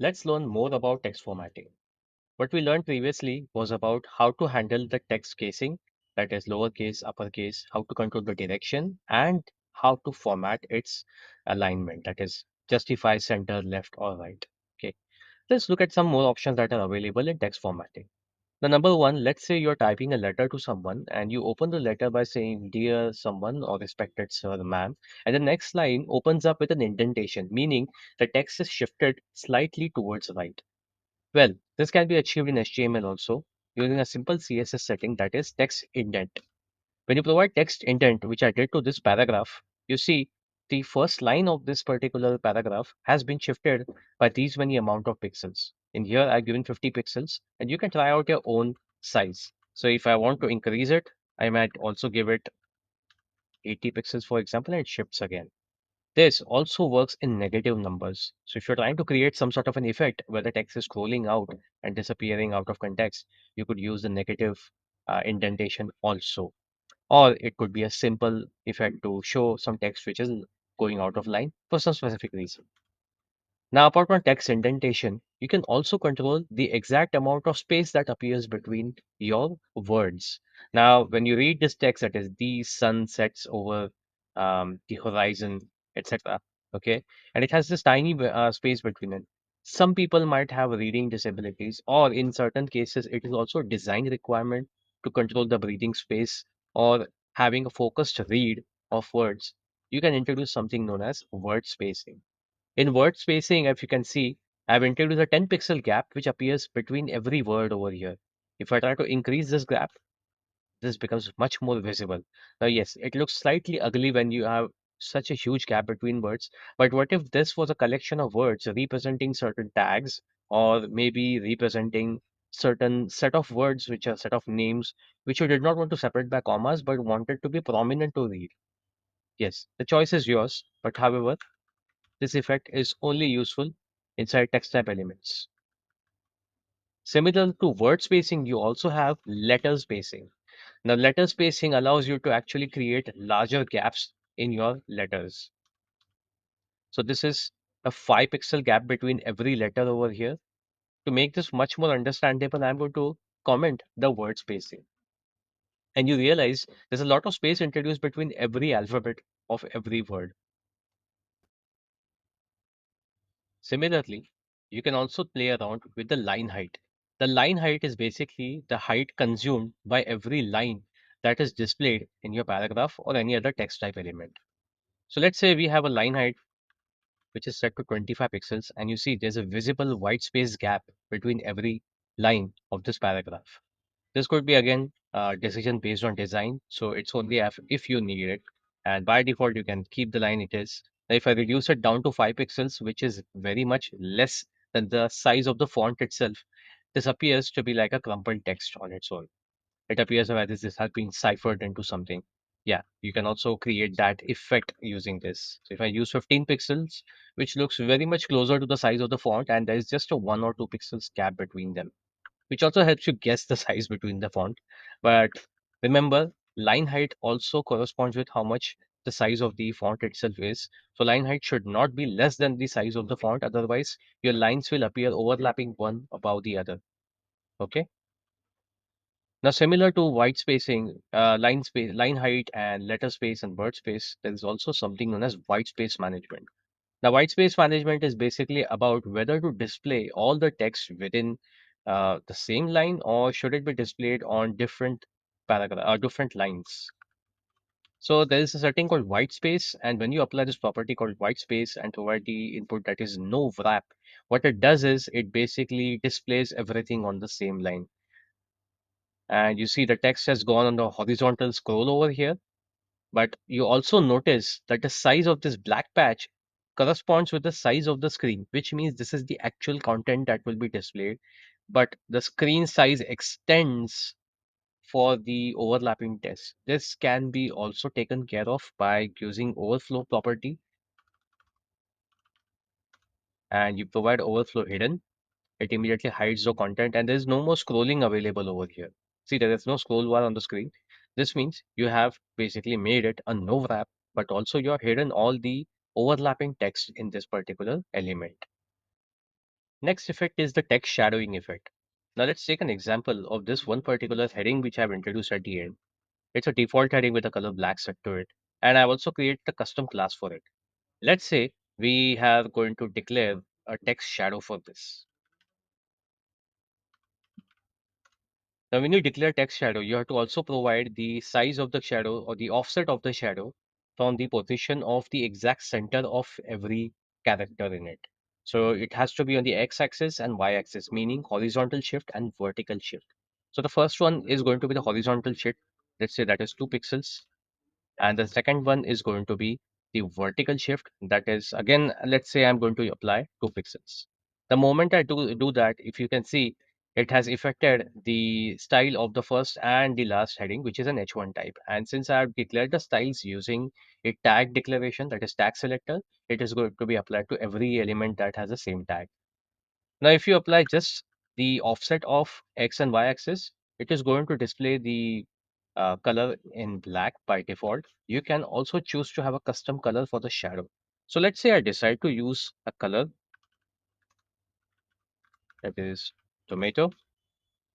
Let's learn more about text formatting. What we learned previously was about how to handle the text casing, that is lowercase, uppercase, how to control the direction, and how to format its alignment, that is justify center, left, or right. Okay, let's look at some more options that are available in text formatting. The number one, let's say you're typing a letter to someone and you open the letter by saying, Dear someone or respected sir, ma'am, and the next line opens up with an indentation, meaning the text is shifted slightly towards right. Well, this can be achieved in HTML also using a simple CSS setting, that is text indent. When you provide text indent, which I did to this paragraph, you see the first line of this particular paragraph has been shifted by these many amount of pixels. In here, I've given 50 pixels, and you can try out your own size. So if I want to increase it, I might also give it 80 pixels, for example, and it shifts again. This also works in negative numbers. So if you're trying to create some sort of an effect where the text is scrolling out and disappearing out of context, you could use the negative indentation also. Or it could be a simple effect to show some text which is going out of line for some specific reason. Now, apart from text indentation, you can also control the exact amount of space that appears between your words. Now, when you read this text, that is the sun sets over the horizon, etc. Okay, and it has this tiny space between it. Some people might have reading disabilities, or in certain cases, it is also a design requirement to control the breathing space or having a focused read of words. You can introduce something known as word spacing. In word spacing, if you can see, I've introduced a 10 pixel gap which appears between every word over here. If I try to increase this gap, this becomes much more visible. Now, yes, it looks slightly ugly when you have such a huge gap between words, but what if this was a collection of words representing certain tags or maybe representing certain set of words which are set of names which you did not want to separate by commas but wanted to be prominent to read? Yes, the choice is yours, but however, this effect is only useful inside text type elements. Similar to word spacing, you also have letter spacing. Now, letter spacing allows you to actually create larger gaps in your letters. So this is a 5 pixel gap between every letter over here. To make this much more understandable, I'm going to comment the word spacing. And you realize there's a lot of space introduced between every alphabet of every word. Similarly, you can also play around with the line height. The line height is basically the height consumed by every line that is displayed in your paragraph or any other text type element. So let's say we have a line height which is set to 25 pixels, and you see there's a visible white space gap between every line of this paragraph. This could be again a decision based on design, so it's only if you need it, and by default you can keep the line it is. Now, if I reduce it down to 5 pixels, which is very much less than the size of the font itself, this appears to be like a crumpled text on its own. It appears as this has been ciphered into something. Yeah, you can also create that effect using this. So if I use 15 pixels, which looks very much closer to the size of the font, and there is just a 1 or 2 pixels gap between them, which also helps you guess the size between the font. But remember, line height also corresponds with how much the size of the font itself is. So line height should not be less than the size of the font, otherwise your lines will appear overlapping one above the other. Okay. Now, similar to white spacing, line space, line height, and letter space and word space, there is also something known as white space management. Now, white space management is basically about whether to display all the text within the same line or should it be displayed on different paragraph or different lines. So there is a setting called white space, and when you apply this property called white space and provide the input that is no wrap, what it does is it basically displays everything on the same line. And you see the text has gone on the horizontal scroll over here, but you also notice that the size of this black patch corresponds with the size of the screen, which means this is the actual content that will be displayed, but the screen size extends for the overlapping text. This can be also taken care of by using overflow property, and you provide overflow hidden. It immediately hides the content, and there is no more scrolling available over here. See, there is no scroll bar on the screen. This means you have basically made it a no wrap, but also you have hidden all the overlapping text in this particular element. Next effect is the text shadowing effect. Now let's take an example of this one particular heading which I've introduced at the end. It's a default heading with a color black set to it. And I've also created a custom class for it. Let's say we are going to declare a text shadow for this. Now, when you declare text shadow, you have to also provide the size of the shadow or the offset of the shadow from the position of the exact center of every character in it. So it has to be on the x-axis and y-axis, meaning horizontal shift and vertical shift. So the first one is going to be the horizontal shift. Let's say that is 2 pixels. And the second one is going to be the vertical shift. That is, again, let's say I'm going to apply 2 pixels. The moment I do that, if you can see, it has affected the style of the first and the last heading, which is an H1 type. And since I have declared the styles using a tag declaration, that is tag selector, it is going to be applied to every element that has the same tag. Now, if you apply just the offset of X and Y axis, it is going to display the color in black by default. You can also choose to have a custom color for the shadow. So let's say I decide to use a color that is tomato,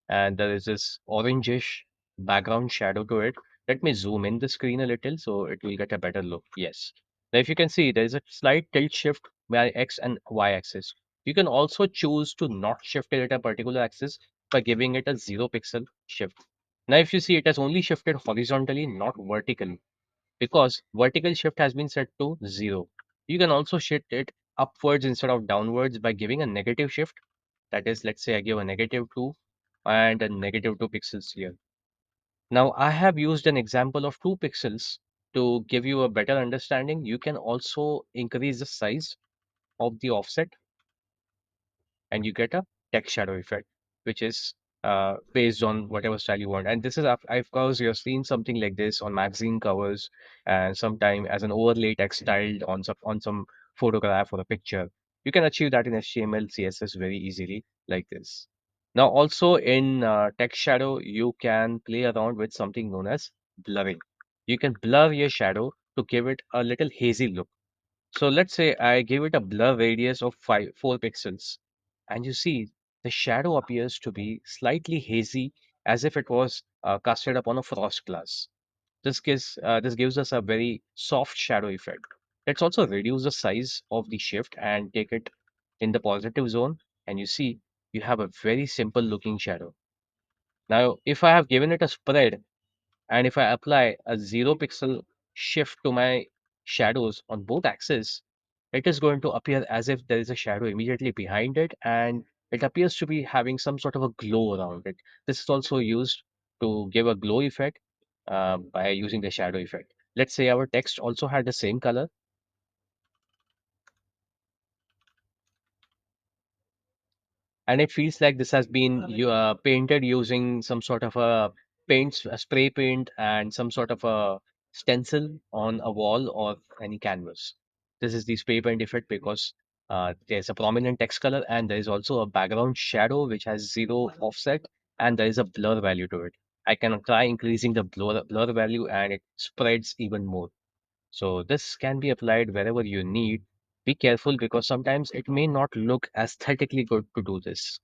and there is this orangish background shadow to it. Let me zoom in the screen a little so it will get a better look. Yes. Now, if you can see, there is a slight tilt shift by X and Y axis. You can also choose to not shift it at a particular axis by giving it a 0 pixel shift. Now, if you see, it has only shifted horizontally, not vertically, because vertical shift has been set to 0. You can also shift it upwards instead of downwards by giving a negative shift. That is, let's say I give a negative 2 and a negative 2 pixels here. Now, I have used an example of 2 pixels to give you a better understanding. You can also increase the size of the offset and you get a text shadow effect, which is based on whatever style you want. And this is, of course, you've seen something like this on magazine covers and sometime as an overlay text styled on some photograph or a picture. You can achieve that in HTML, CSS very easily like this. Now, also in text shadow, you can play around with something known as blurring. You can blur your shadow to give it a little hazy look. So let's say I give it a blur radius of 4 pixels, and you see the shadow appears to be slightly hazy as if it was casted upon a frost glass. This gives us a very soft shadow effect. Let's also reduce the size of the shift and take it in the positive zone, and you see you have a very simple looking shadow. Now, if I have given it a spread, and if I apply a 0 pixel shift to my shadows on both axes, it is going to appear as if there is a shadow immediately behind it and it appears to be having some sort of a glow around it. This is also used to give a glow effect by using the shadow effect. Let's say our text also had the same color, and it feels like this has been painted using some sort of a spray paint and some sort of a stencil on a wall or any canvas. This is the spray paint effect because there's a prominent text color and there is also a background shadow which has 0 offset and there is a blur value to it. I can try increasing the blur value and it spreads even more. So this can be applied wherever you need. Be careful because sometimes it may not look aesthetically good to do this.